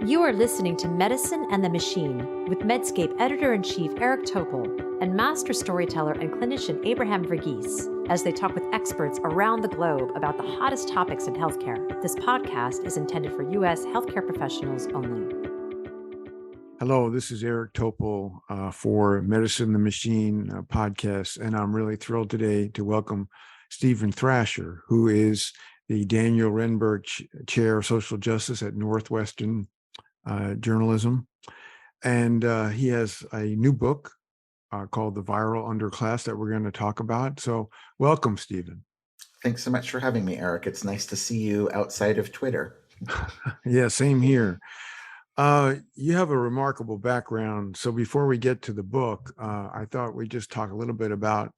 You are listening to Medicine and the Machine with Medscape Editor-in-Chief Eric Topol and Master Storyteller and Clinician Abraham Verghese as they talk with experts around the globe about the hottest topics in healthcare. This podcast is intended for U.S. healthcare professionals only. Hello, this is Eric Topol for Medicine and the Machine podcast, and I'm really thrilled today to welcome Stephen Thrasher, who is the Daniel Renberg Chair of Social Justice at Northwestern Journalism. And he has a new book called The Viral Underclass that we're going to talk about. So welcome, Stephen. Thanks so much for having me, Eric. It's nice to see you outside of Twitter. Yeah, same here. You have a remarkable background. So before we get to the book, I thought we'd just talk a little bit about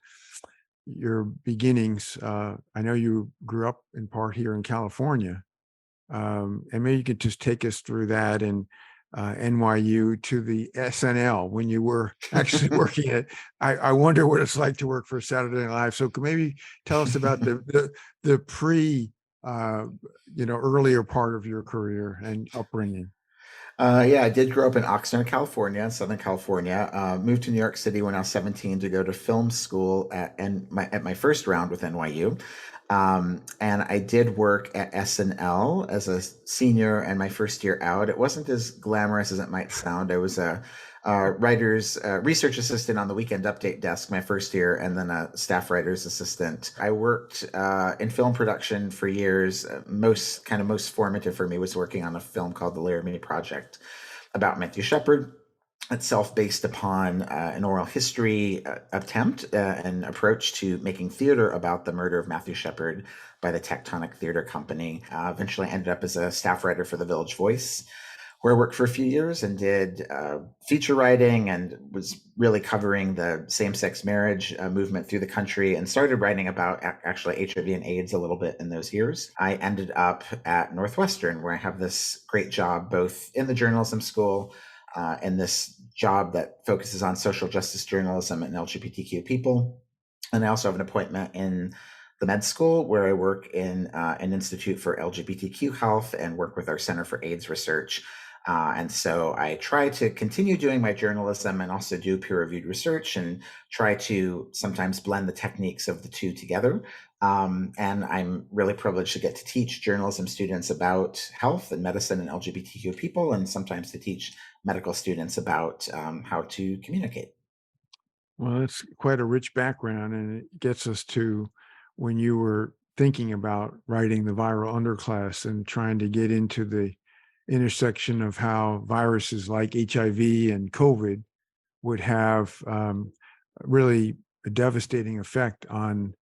your beginnings. I know you grew up in part here in California. And maybe you could just take us through that and NYU to the SNL when you were actually working at. I wonder what it's like to work for Saturday Night Live. So maybe tell us about the pre, earlier part of your career and upbringing. Yeah, I did grow up in Oxnard, California, Southern California. Moved to New York City when I was 17 to go to film school at my first round with NYU. And I did work at SNL as a senior and my first year out. It wasn't as glamorous as it might sound. I was a writer's research assistant on the weekend update desk my first year, and then a staff writer's assistant. I worked in film production for years. Most formative for me was working on a film called The Laramie Project about Matthew Shepard, itself based upon an oral history attempt and approach to making theater about the murder of Matthew Shepard by the Tectonic Theater Company. Eventually ended up as a staff writer for The Village Voice, where I worked for a few years and did feature writing and was really covering the same-sex marriage movement through the country, and started writing about actually HIV and AIDS a little bit in those years. I ended up at Northwestern, where I have this great job both in the journalism school and this job that focuses on social justice journalism and LGBTQ people. And I also have an appointment in the med school, where I work in an institute for LGBTQ health and work with our Center for AIDS Research. And so I try to continue doing my journalism and also do peer-reviewed research and try to sometimes blend the techniques of the two together. And I'm really privileged to get to teach journalism students about health and medicine and LGBTQ people, and sometimes to teach medical students about how to communicate. Well, it's quite a rich background, and it gets us to when you were thinking about writing The Viral Underclass and trying to get into the intersection of how viruses like HIV and COVID would have really a devastating effect on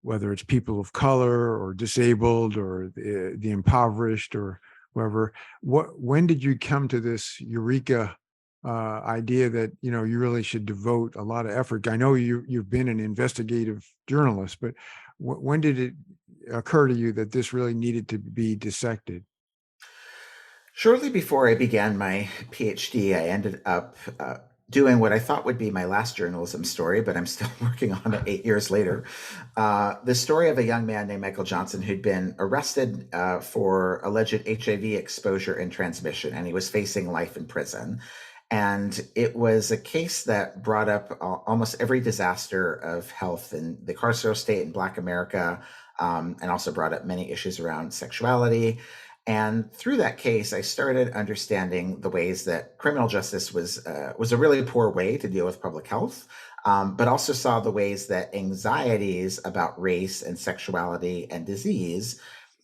whether it's people of color or disabled or the impoverished or whoever. When did you come to this eureka idea that you really should devote a lot of effort? I know you've been an investigative journalist, but when did it occur to you that this really needed to be dissected? Shortly before I began my PhD, I ended up doing what I thought would be my last journalism story, but I'm still working on it 8 years later. The story of a young man named Michael Johnson who'd been arrested for alleged HIV exposure and transmission, and he was facing life in prison. And it was a case that brought up almost every disaster of health in the carceral state in Black America, and also brought up many issues around sexuality. And through that case, I started understanding the ways that criminal justice was a really poor way to deal with public health, but also saw the ways that anxieties about race and sexuality and disease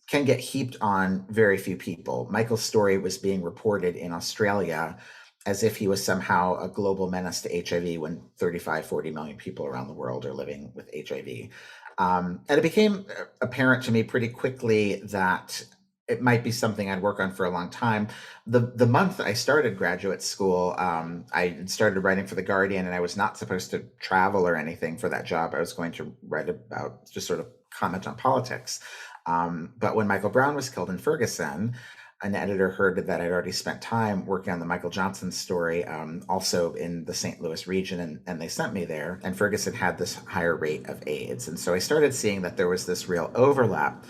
can get heaped on very few people. Michael's story was being reported in Australia as if he was somehow a global menace to HIV when 35, 40 million people around the world are living with HIV. And it became apparent to me pretty quickly that it might be something I'd work on for a long time. The month I started graduate school, I started writing for The Guardian, and I was not supposed to travel or anything for that job. I was going to write about, just sort of comment on politics. But when Michael Brown was killed in Ferguson, an editor heard that I'd already spent time working on the Michael Johnson story, also in the St. Louis region, and they sent me there. And Ferguson had this higher rate of AIDS. And so I started seeing that there was this real overlap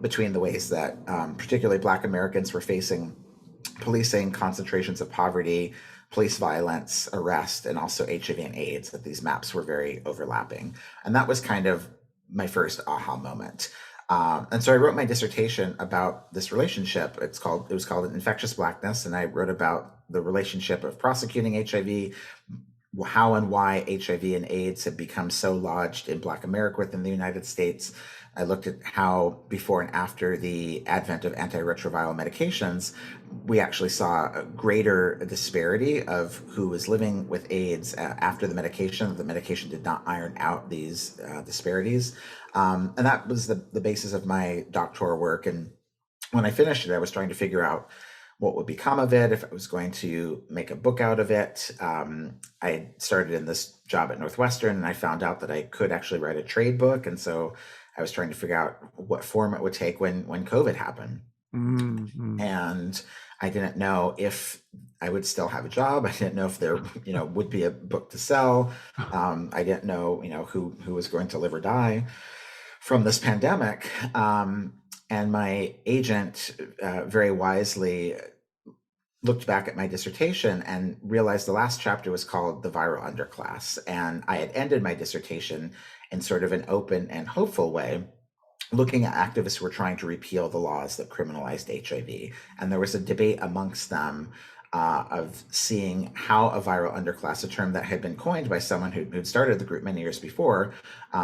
between the ways that particularly Black Americans were facing policing concentrations of poverty, police violence, arrest, and also HIV and AIDS, that these maps were very overlapping. And that was kind of my first aha moment. And so I wrote my dissertation about this relationship. It was called Infectious Blackness, and I wrote about the relationship of prosecuting HIV, how and why HIV and AIDS have become so lodged in Black America within the United States. I looked at how before and after the advent of antiretroviral medications, we actually saw a greater disparity of who was living with AIDS after the medication. The medication did not iron out these disparities. And that was the basis of my doctoral work. And when I finished it, I was trying to figure out what would become of it, if I was going to make a book out of it. I started in this job at Northwestern, and I found out that I could actually write a trade book. And so I was trying to figure out what form it would take when COVID happened. Mm-hmm. And I didn't know if I would still have a job. I didn't know if there, would be a book to sell. I didn't know, who was going to live or die from this pandemic. And my agent very wisely looked back at my dissertation and realized the last chapter was called The Viral Underclass. And I had ended my dissertation in sort of an open and hopeful way, looking at activists who were trying to repeal the laws that criminalized HIV. And there was a debate amongst them of seeing how a viral underclass, a term that had been coined by someone who'd started the group many years before,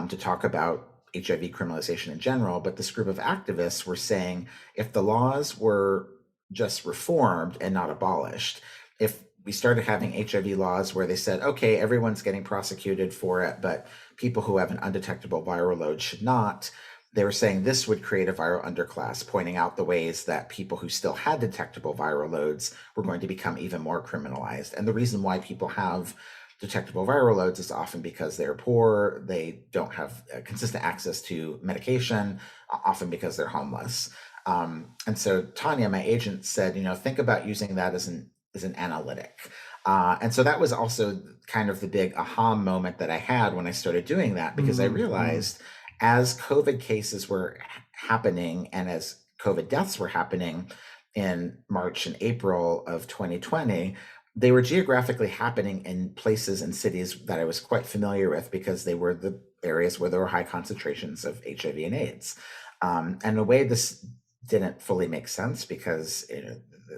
to talk about HIV criminalization in general. But this group of activists were saying, if the laws were just reformed and not abolished, if we started having HIV laws where they said, okay, everyone's getting prosecuted for it, but people who have an undetectable viral load should not, they were saying this would create a viral underclass, pointing out the ways that people who still had detectable viral loads were going to become even more criminalized. And the reason why people have detectable viral loads is often because they're poor, they don't have consistent access to medication, often because they're homeless. And so Tanya, my agent, said, think about using that as an analytic. And so that was also kind of the big aha moment that I had when I started doing that, because I realized as COVID cases were happening and as COVID deaths were happening in March and April of 2020, they were geographically happening in places and cities that I was quite familiar with, because they were the areas where there were high concentrations of HIV and AIDS. And in a way, this didn't fully make sense, because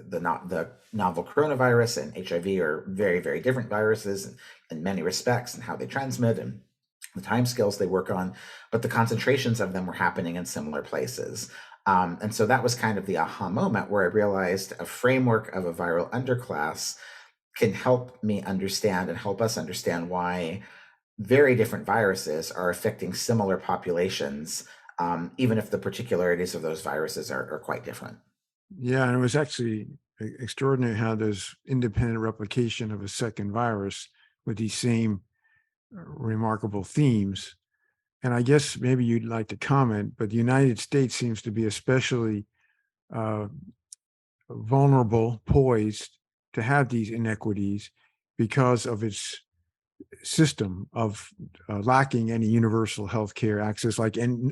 the novel coronavirus and HIV are very, very different viruses in many respects, and how they transmit and the timescales they work on, but the concentrations of them were happening in similar places. And so that was kind of the aha moment where I realized a framework of a viral underclass can help me understand and help us understand why very different viruses are affecting similar populations, even if the particularities of those viruses are quite different. Yeah, and it was actually extraordinary how there's independent replication of a second virus with these same remarkable themes. And I guess maybe you'd like to comment, but the United States seems to be especially vulnerable, poised to have these inequities because of its system of lacking any universal healthcare access,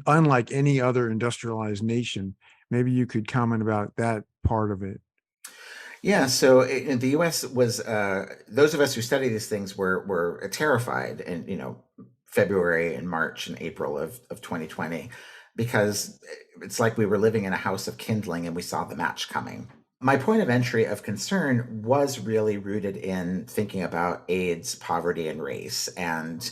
unlike any other industrialized nation. Maybe you could comment about that part of it. Yeah, so in the U.S. was those of us who study these things were terrified in February and March and April of 2020, because it's like we were living in a house of kindling and we saw the match coming. My point of entry of concern was really rooted in thinking about AIDS, poverty, and race. And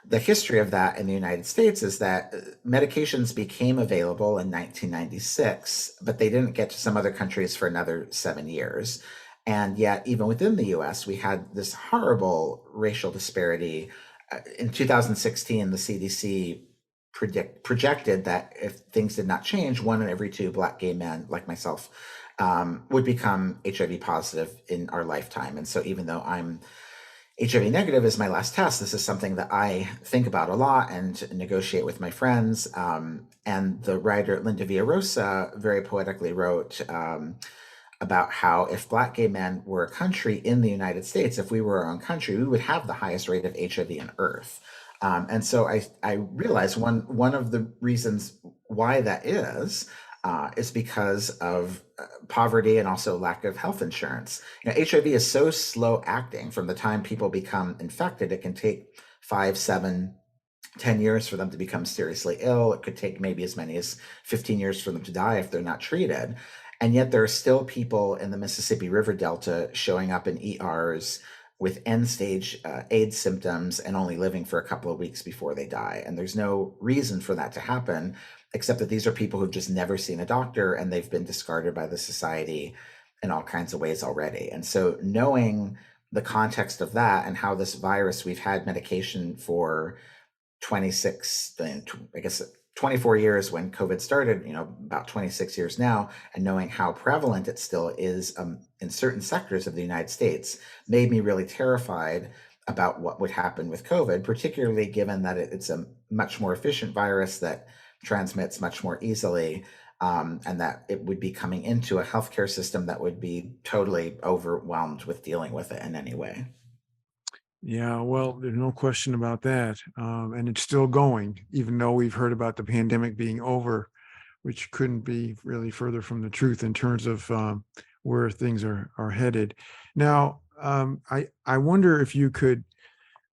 the history of that in the United States is that medications became available in 1996, but they didn't get to some other countries for another 7 years. And yet, even within the US, we had this horrible racial disparity. In 2016, the CDC projected that if things did not change, 1 in every 2 Black gay men like myself would become HIV positive in our lifetime. And so even though I'm HIV negative is my last test, this is something that I think about a lot and negotiate with my friends. And the writer Linda Villarosa very poetically wrote about how if Black gay men were a country in the United States, if we were our own country, we would have the highest rate of HIV on earth. And so I realized one of the reasons why that is is because of poverty and also lack of health insurance. HIV is so slow acting. From the time people become infected, it can take 5, 7, 10 years for them to become seriously ill. It could take maybe as many as 15 years for them to die if they're not treated. And yet there are still people in the Mississippi River Delta showing up in ERs with end-stage AIDS symptoms and only living for a couple of weeks before they die. And there's no reason for that to happen, except that these are people who've just never seen a doctor and they've been discarded by the society in all kinds of ways already. And so knowing the context of that and how this virus, we've had medication for 26, I guess 24 years when COVID started, about 26 years now, and knowing how prevalent it still is in certain sectors of the United States made me really terrified about what would happen with COVID, particularly given that it's a much more efficient virus that transmits much more easily, and that it would be coming into a healthcare system that would be totally overwhelmed with dealing with it in any way. Yeah, well, there's no question about that. And it's still going, even though we've heard about the pandemic being over, which couldn't be really further from the truth in terms of where things are headed. Now, I wonder if you could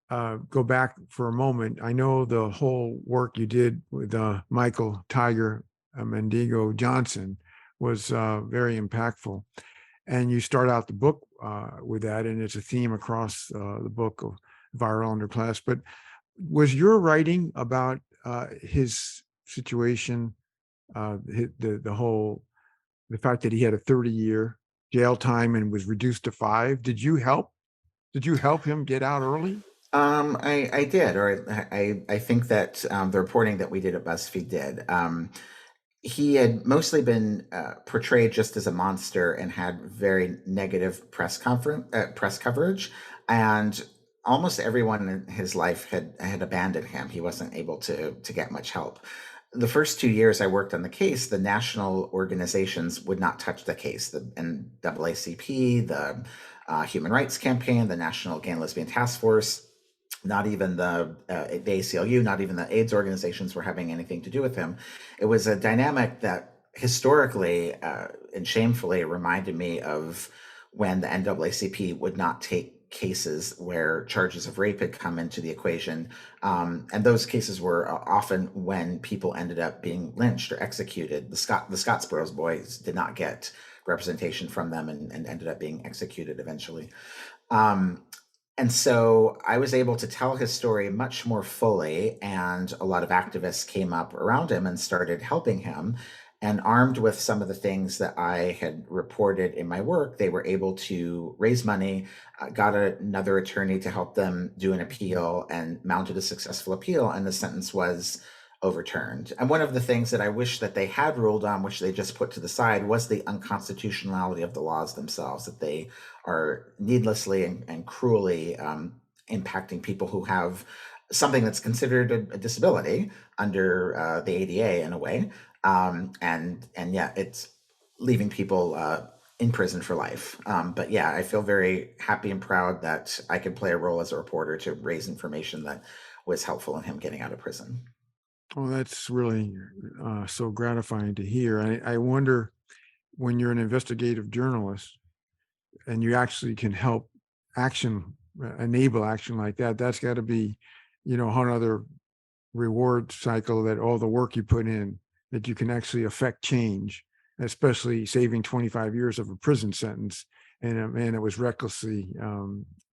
go back for a moment. I know the whole work you did with Michael Tiger Mendigo Johnson was very impactful. And you start out the book with that, and it's a theme across the book of Viral Underclass. But was your writing about his situation, the fact that he had a 30-year jail time and was reduced to 5? Did you help him get out early? I did, or I think that the reporting that we did at BuzzFeed did. He had mostly been portrayed just as a monster and had very negative press coverage, and almost everyone in his life had abandoned him. He wasn't able to get much help. The first 2 years I worked on the case, the national organizations would not touch the case. The NAACP, the Human Rights Campaign, the National Gay and Lesbian Task Force, not even the ACLU, not even the AIDS organizations were having anything to do with him. It was a dynamic that historically and shamefully reminded me of when the NAACP would not take cases where charges of rape had come into the equation. And those cases were often when people ended up being lynched or executed. The Scottsboro boys did not get representation from them and ended up being executed eventually. And so I was able to tell his story much more fully, and a lot of activists came up around him and started helping him. And armed with some of the things that I had reported in my work, they were able to raise money, got another attorney to help them do an appeal, and mounted a successful appeal, and the sentence was overturned. And one of the things that I wish that they had ruled on, which they just put to the side, was the unconstitutionality of the laws themselves, that they are needlessly and cruelly impacting people who have something that's considered a disability under the ADA in a way. And yeah, it's leaving people in prison for life. But yeah, I feel very happy and proud that I could play a role as a reporter to raise information that was helpful in him getting out of prison. Well, that's really so gratifying to hear. I wonder, when you're an investigative journalist and you actually can help enable action like that, that's got to be, another reward cycle, that all the work you put in, that you can actually affect change, especially saving 25 years of a prison sentence. And a man that was recklessly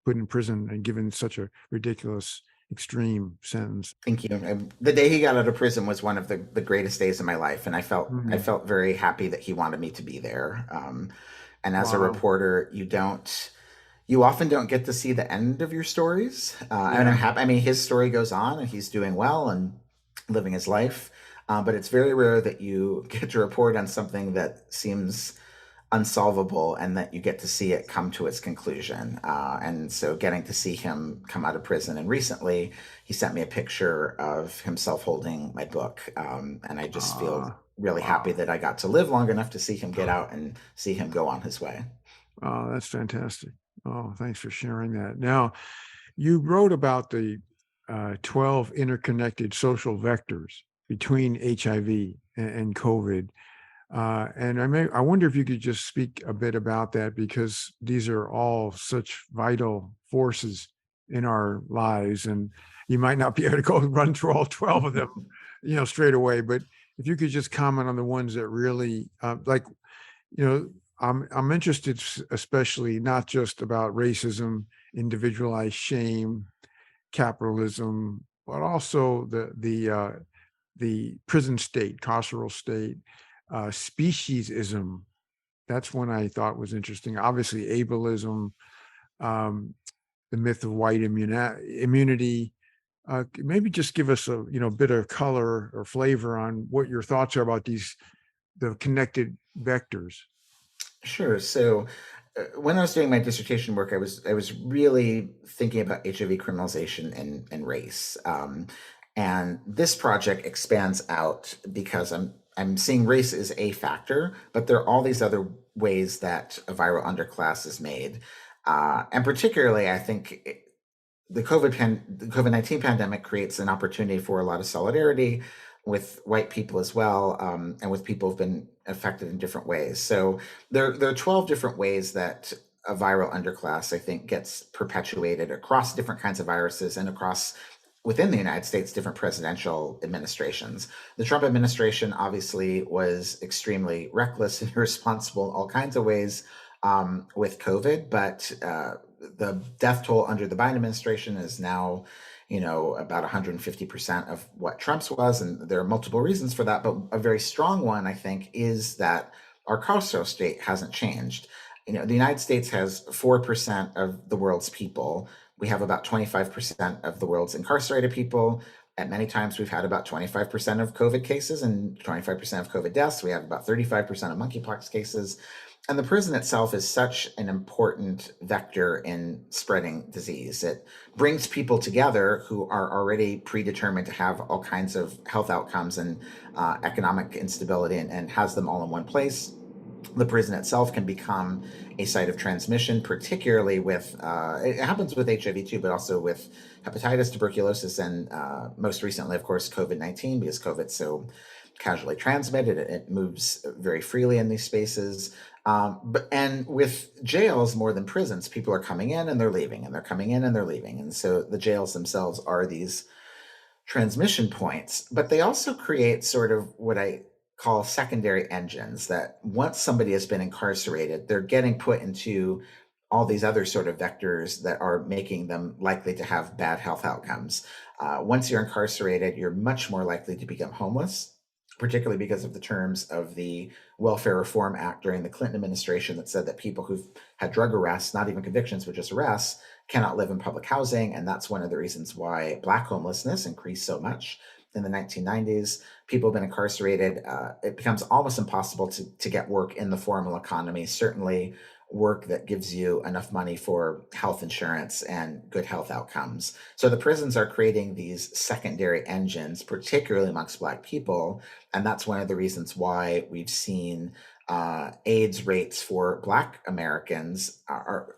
put in prison and given such a ridiculous extreme sentence. Thank you. The day he got out of prison was one of the greatest days of my life, and I felt very happy that he wanted me to be there. And as a reporter, you often don't get to see the end of your stories. And I'm happy. I mean, his story goes on, and he's doing well and living his life. But it's very rare that you get to report on something that seems unsolvable and that you get to see it come to its conclusion. And so getting to see him come out of prison, and recently he sent me a picture of himself holding my book. And I just feel really happy that I got to live long enough to see him get out and see him go on his way. Oh, that's fantastic. Oh, thanks for sharing that. Now, you wrote about the 12 interconnected social vectors between HIV and COVID. And I wonder if you could just speak a bit about that, because these are all such vital forces in our lives, and you might not be able to go run through all 12 of them, straight away. But if you could just comment on the ones that really, I'm interested, especially not just about racism, individualized shame, capitalism, but also the prison state, carceral state, speciesism. That's one I thought was interesting. Obviously, ableism, the myth of white immunity. Maybe just give us a bit of color or flavor on what your thoughts are about the connected vectors. Sure. So when I was doing my dissertation work, I was really thinking about HIV criminalization and race. And this project expands out because I'm seeing race as a factor, but there are all these other ways that a viral underclass is made. And particularly, I think the COVID-19 pandemic creates an opportunity for a lot of solidarity with white people as well, and with people who've been affected in different ways. So there are 12 different ways that a viral underclass, I think, gets perpetuated across different kinds of viruses and across within the United States, different presidential administrations. The Trump administration obviously was extremely reckless and irresponsible in all kinds of ways with COVID, but the death toll under the Biden administration is now, about 150% of what Trump's was. And there are multiple reasons for that. But a very strong one, I think, is that our carceral state hasn't changed. The United States has 4% of the world's people. We have about 25% of the world's incarcerated people. At many times, we've had about 25% of COVID cases and 25% of COVID deaths. We have about 35% of monkeypox cases. And the prison itself is such an important vector in spreading disease. It brings people together who are already predetermined to have all kinds of health outcomes and economic instability, and has them all in one place. The prison itself can become a site of transmission, particularly with, it happens with HIV too, but also with hepatitis, tuberculosis, and most recently, of course, COVID-19, because COVID's so casually transmitted. It moves very freely in these spaces. And with jails more than prisons, people are coming in and they're leaving, and they're coming in and they're leaving. And so the jails themselves are these transmission points, but they also create sort of what I call secondary engines, that once somebody has been incarcerated, they're getting put into all these other sort of vectors that are making them likely to have bad health outcomes. Once you're incarcerated, you're much more likely to become homeless, particularly because of the terms of the Welfare Reform Act during the Clinton administration that said that people who've had drug arrests, not even convictions, but just arrests, cannot live in public housing. And that's one of the reasons why Black homelessness increased so much in the 1990s. People have been incarcerated. It becomes almost impossible to get work in the formal economy, certainly work that gives you enough money for health insurance and good health outcomes. So the prisons are creating these secondary engines, particularly amongst Black people. And that's one of the reasons why we've seen AIDS rates for Black Americans are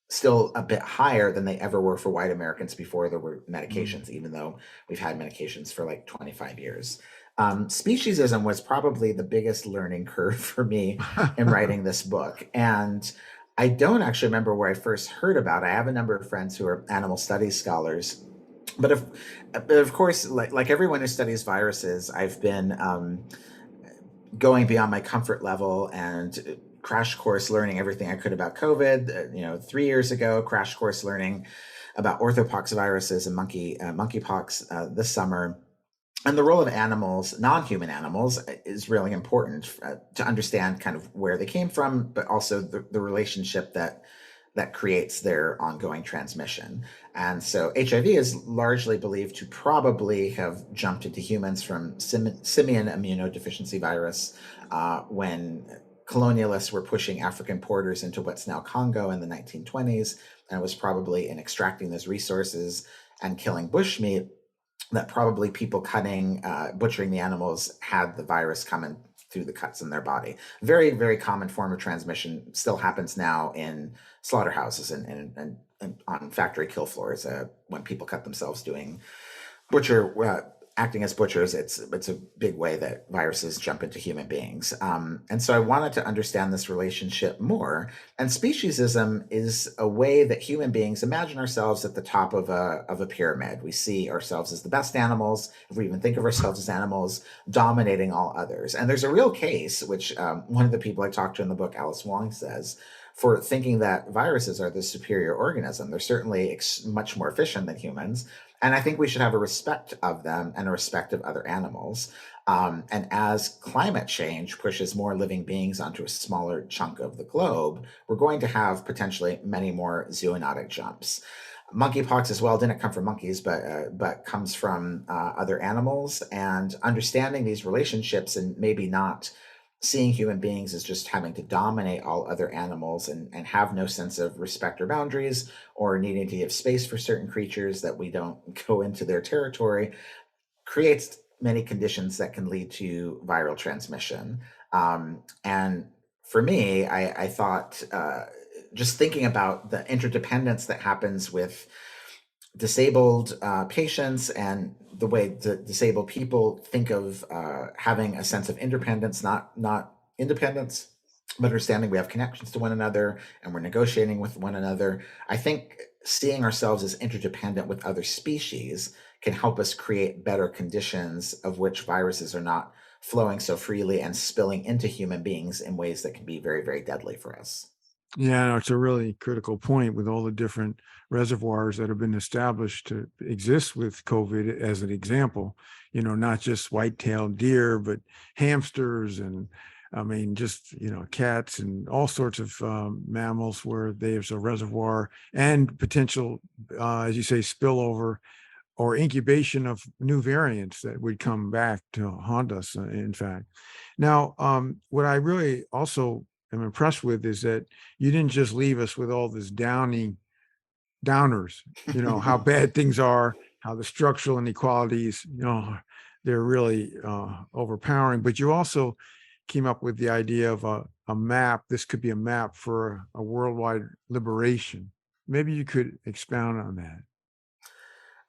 still a bit higher than they ever were for white Americans before there were medications, even though we've had medications for like 25 years. Speciesism was probably the biggest learning curve for me in writing this book. And I don't actually remember where I first heard about it. I have a number of friends who are animal studies scholars. But of course, like everyone who studies viruses, I've been going beyond my comfort level and crash course learning everything I could about COVID. 3 years ago, crash course learning about orthopox viruses and monkeypox this summer. And the role of animals, non-human animals, is really important to understand kind of where they came from, but also the relationship that creates their ongoing transmission. And so HIV is largely believed to probably have jumped into humans from simian immunodeficiency virus when colonialists were pushing African porters into what's now Congo in the 1920s. And it was probably in extracting those resources and killing bushmeat that probably people butchering the animals had the virus coming through the cuts in their body. Very, very common form of transmission, still happens now in slaughterhouses and on factory kill floors when people cut themselves doing butcher acting as butchers, it's a big way that viruses jump into human beings. And so I wanted to understand this relationship more. And speciesism is a way that human beings imagine ourselves at the top of a pyramid. We see ourselves as the best animals, if we even think of ourselves as animals, dominating all others. And there's a real case, which one of the people I talked to in the book, Alice Wong, says, for thinking that viruses are the superior organism. They're certainly much more efficient than humans. And I think we should have a respect of them and a respect of other animals. And as climate change pushes more living beings onto a smaller chunk of the globe, we're going to have potentially many more zoonotic jumps. Monkeypox as well didn't come from monkeys, but comes from other animals. And understanding these relationships and maybe not seeing human beings as just having to dominate all other animals and have no sense of respect or boundaries, or needing to give space for certain creatures that we don't go into their territory, creates many conditions that can lead to viral transmission. And for me, I thought just thinking about the interdependence that happens with disabled patients and the way the disabled people think of having a sense of independence, not independence, but understanding we have connections to one another and we're negotiating with one another. I think seeing ourselves as interdependent with other species can help us create better conditions of which viruses are not flowing so freely and spilling into human beings in ways that can be very, very deadly for us. Yeah, no, it's a really critical point with all the different reservoirs that have been established to exist with COVID as an example, not just white-tailed deer, but hamsters and I mean, just, cats and all sorts of mammals where there's a reservoir and potential, as you say, spillover or incubation of new variants that would come back to haunt us, in fact. Now, what I really also am impressed with is that you didn't just leave us with all this downers, how bad things are, how the structural inequalities, they're really overpowering. But you also came up with the idea of a map. This could be a map for a worldwide liberation. Maybe you could expound on that.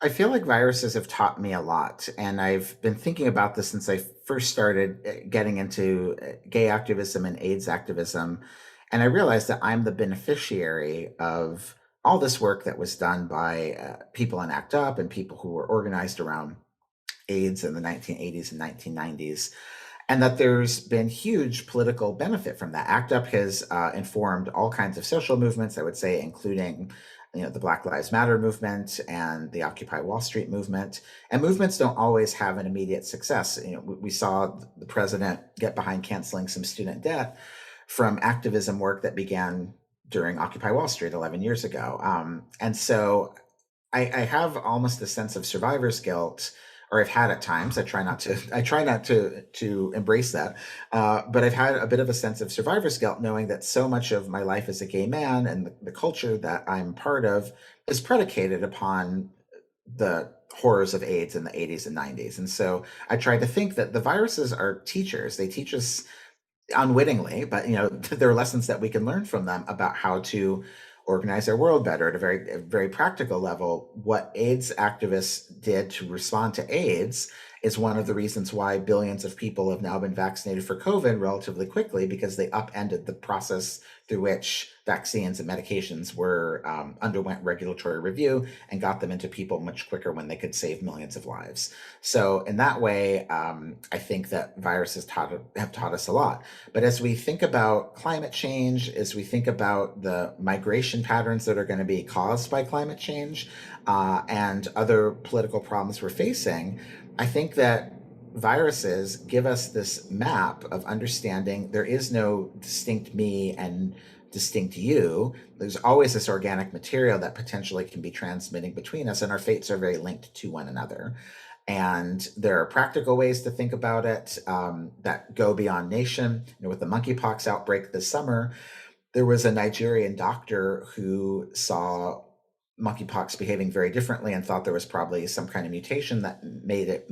I feel like viruses have taught me a lot, and I've been thinking about this since I first started getting into gay activism and AIDS activism. And I realized that I'm the beneficiary of all this work that was done by people in ACT UP and people who were organized around AIDS in the 1980s and 1990s. And that there's been huge political benefit from that. ACT UP has informed all kinds of social movements, I would say, including the Black Lives Matter movement and the Occupy Wall Street movement. And movements don't always have an immediate success. We saw the president get behind canceling some student debt from activism work that began during Occupy Wall Street 11 years ago. And so I have almost a sense of survivor's guilt, or I've had at times. I try not to embrace that, but I've had a bit of a sense of survivor's guilt, knowing that so much of my life as a gay man and the culture that I'm part of is predicated upon the horrors of AIDS in the 80s and 90s. And so I try to think that the viruses are teachers. They teach us unwittingly, but there are lessons that we can learn from them about how to organize our world better at a very practical level. What AIDS activists did to respond to AIDS is one of the reasons why billions of people have now been vaccinated for COVID relatively quickly, because they upended the process through which vaccines and medications were underwent regulatory review and got them into people much quicker when they could save millions of lives. So in that way, I think that viruses have taught us a lot. But as we think about climate change, as we think about the migration patterns that are going to be caused by climate change and other political problems we're facing, I think that viruses give us this map of understanding there is no distinct me and distinct you. There's always this organic material that potentially can be transmitting between us, and our fates are very linked to one another. And there are practical ways to think about it that go beyond nation. With the monkeypox outbreak this summer, there was a Nigerian doctor who saw monkeypox behaving very differently and thought there was probably some kind of mutation that made it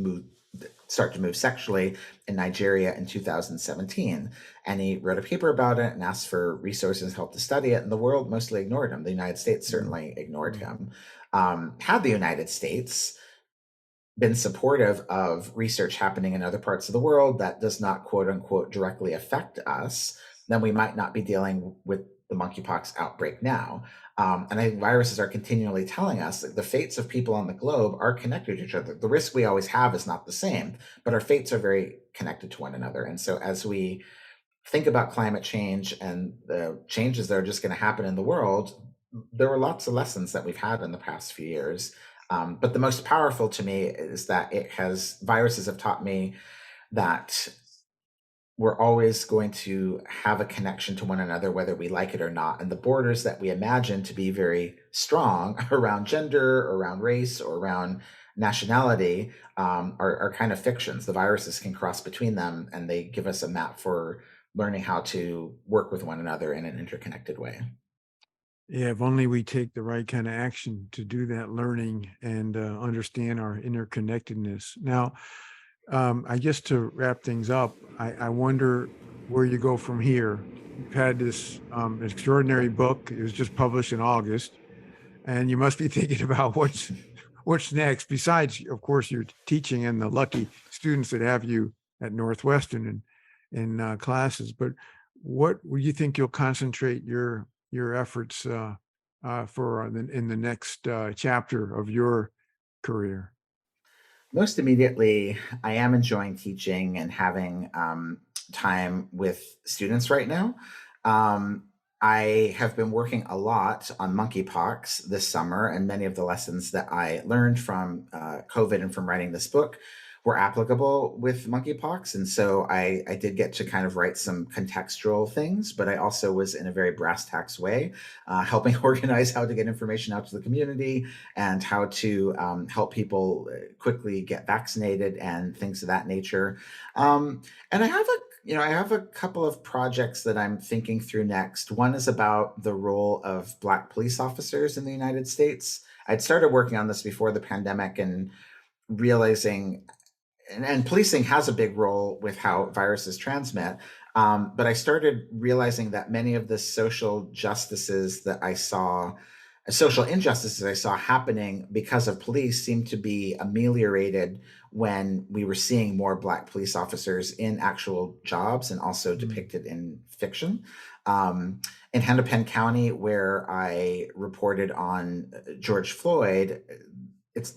start to move sexually in Nigeria in 2017. And he wrote a paper about it and asked for resources and help to study it. And the world mostly ignored him. The United States certainly ignored him. Had the United States been supportive of research happening in other parts of the world that does not, quote unquote, directly affect us, then we might not be dealing with the monkeypox outbreak now. And I think viruses are continually telling us that the fates of people on the globe are connected to each other. The risk we always have is not the same, but our fates are very connected to one another. And so as we think about climate change and the changes that are just going to happen in the world, there were lots of lessons that we've had in the past few years. But the most powerful to me is that viruses have taught me that we're always going to have a connection to one another, whether we like it or not. And the borders that we imagine to be very strong around gender, around race, or around nationality are kind of fictions. The viruses can cross between them, and they give us a map for learning how to work with one another in an interconnected way. Yeah, if only we take the right kind of action to do that learning and understand our interconnectedness. Now, I guess to wrap things up, I wonder where you go from here. You've had this extraordinary book. It was just published in August, and you must be thinking about what's next. Besides, of course, your teaching and the lucky students that have you at Northwestern and in classes. But what would you think you'll concentrate your efforts for in the next chapter of your career? Most immediately, I am enjoying teaching and having time with students right now. Um, I have been working a lot on monkeypox this summer, and many of the lessons that I learned from COVID and from writing this book were applicable with monkeypox. And so I did get to kind of write some contextual things, but I also was in a very brass tacks way, helping organize how to get information out to the community and how to help people quickly get vaccinated and things of that nature. And I have a couple of projects that I'm thinking through next. One is about the role of Black police officers in the United States. I'd started working on this before the pandemic and realizing, and policing has a big role with how viruses transmit. But I started realizing that many of the social injustices I saw happening because of police seemed to be ameliorated when we were seeing more Black police officers in actual jobs and also depicted in fiction. In Hennepin County, where I reported on George Floyd,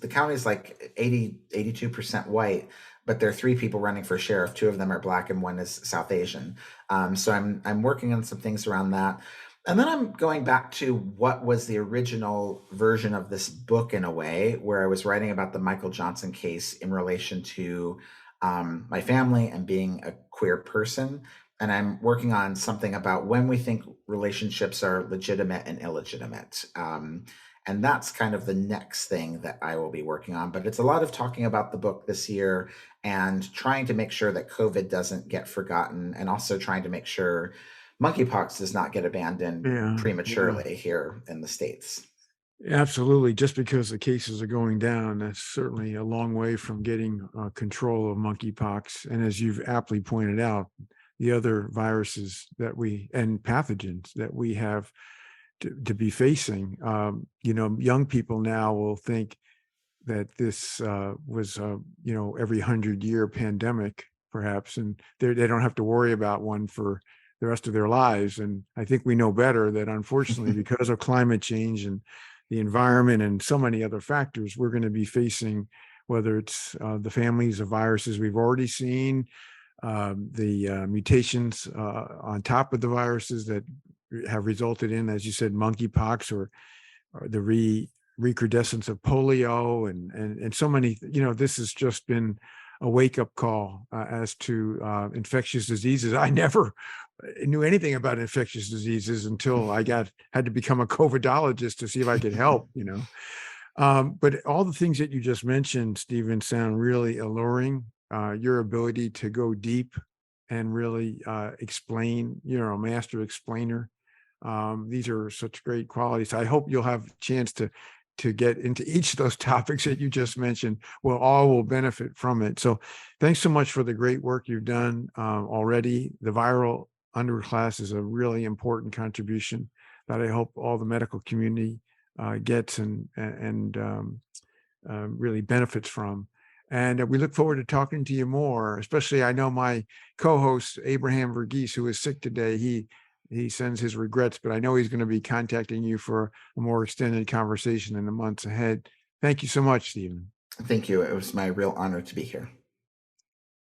the county's like 82% white, but there are 3 people running for sheriff. 2 of them are Black and 1 is South Asian. So I'm working on some things around that. And then I'm going back to what was the original version of this book in a way, where I was writing about the Michael Johnson case in relation to my family and being a queer person. And I'm working on something about when we think relationships are legitimate and illegitimate. And that's kind of the next thing that I will be working on. But it's a lot of talking about the book this year and trying to make sure that COVID doesn't get forgotten, and also trying to make sure monkeypox does not get abandoned prematurely here in the States. Absolutely. Just because the cases are going down, that's certainly a long way from getting control of monkeypox. And as you've aptly pointed out, the other viruses and pathogens that we have to be facing. Young people now will think that this was every 100-year pandemic, perhaps, and they don't have to worry about one for the rest of their lives. And I think we know better that, unfortunately, because of climate change and the environment and so many other factors, we're going to be facing, whether it's the families of viruses we've already seen, the mutations on top of the viruses that have resulted in, as you said, monkeypox, or the recrudescence of polio, and so many. This has just been a wake-up call as to infectious diseases. I never knew anything about infectious diseases until I had to become a COVIDologist to see if I could help. But all the things that you just mentioned, Stephen, sound really alluring. Your ability to go deep and really explain, a master explainer. These are such great qualities. I hope you'll have a chance to get into each of those topics that you just mentioned. Well, all will benefit from it. So thanks so much for the great work you've done already. The viral underclass is a really important contribution that I hope all the medical community gets and really benefits from. And we look forward to talking to you more, especially I know my co-host, Abraham Verghese, who is sick today. He sends his regrets, but I know he's going to be contacting you for a more extended conversation in the months ahead. Thank you so much, Stephen. Thank you. It was my real honor to be here.